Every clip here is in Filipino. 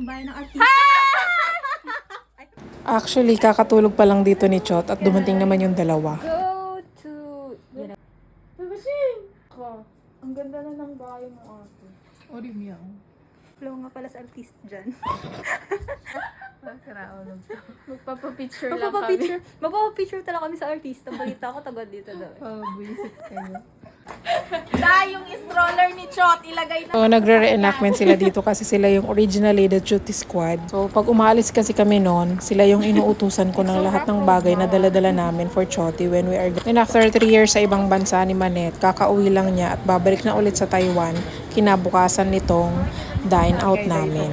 bahay ng artista. Actually, kakatulog pa lang dito ni Chot at dumating naman yung dalawa. Go to... Babasing! Ang ganda na ng bahay mo, ate. O, di miyaw. Flow nga pala sa artist dyan. Magpapapicture lang kami. Magpapapicture talaga kami sa artista. Balita ko, taga dito daw. Visit kayo. Yung stroller ni Chot, ilagay na. So, nagre-reenactment sila dito kasi sila yung originally the Cutie Squad. So, pag umaalis kasi kami noon, sila yung inuutusan ko ng lahat ng bagay na dala-dala namin for Choti when we are done. And after 3 years sa ibang bansa ni Manette, kakauwi lang niya at babalik na ulit sa Taiwan kinabukasan nitong dine out namin.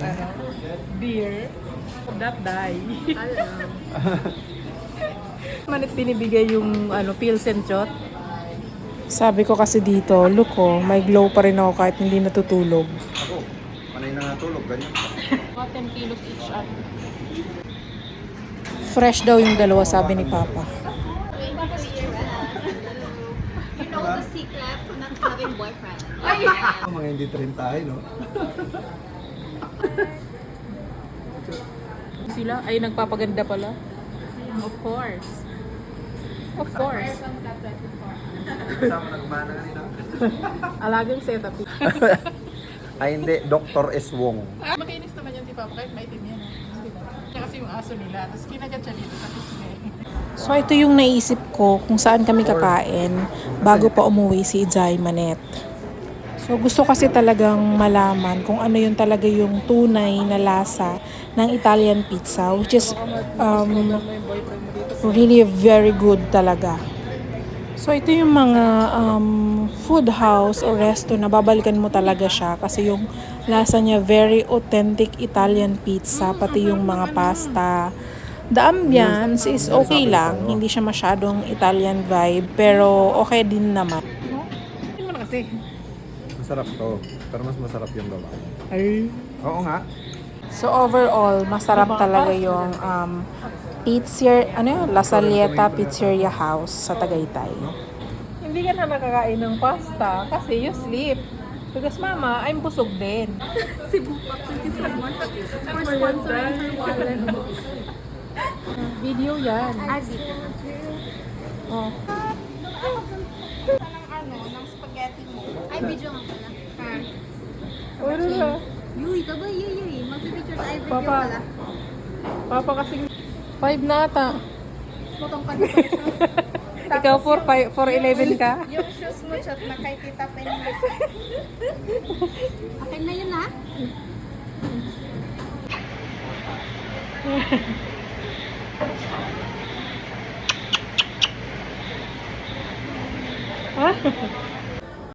Beer. That die. Manit binibigay yung pills and shot. Sabi ko kasi dito, look ko, may glow pa rin ako kahit hindi natutulog. Ako, panay na natulog, ganyan. 10 kilos each up. Fresh daw yung dalawa, sabi ni Papa. You know the secret of not having boyfriend. Mga hindi trend tayo, no? Sila ay nagpapaganda pala. Of course. Of course. Kasama nagmana kanina. Alagang setup. Ay hindi, Dr. S. Wong. Makinis naman yan si Papa kahit maitim yan. Kasi yung aso nila, tapos kinagat siya dito sa kisme. So ito yung naisip ko kung saan kami kakain bago pa umuwi si Jai Manette. So gusto kasi talagang malaman kung ano yung talaga yung tunay na lasa ng Italian pizza, which is really very good talaga. So ito yung mga food house o resto na babalikan mo talaga siya kasi yung lasa niya very authentic Italian pizza, pati yung mga pasta. The ambience is okay lang, hindi siya masyadong Italian vibe, pero okay din naman. Hindi mo na kasi. Masarap to, pero mas masarap yung babae. Ay. Oo nga. So overall, masarap talaga yung La Salieta Pizzeria House sa Tagaytay. Hindi ka na nakakain ng pasta kasi you sleep. Because mama, I'm busog din. Si Bupak, for sponsoring her wallet. Video yan. Oh. Ng spaghetti mo. Ay, video nga pala. Ano na? Yuy, kabay, yuy. Magpipicture sa video Papa. pala. Papa kasing 5 na ata. Motong ka na pala siya. Ikaw 4'11 ka? Yung shoes mo, Chot, na kay Tita Pen na. Akin na yun, ha? Ha?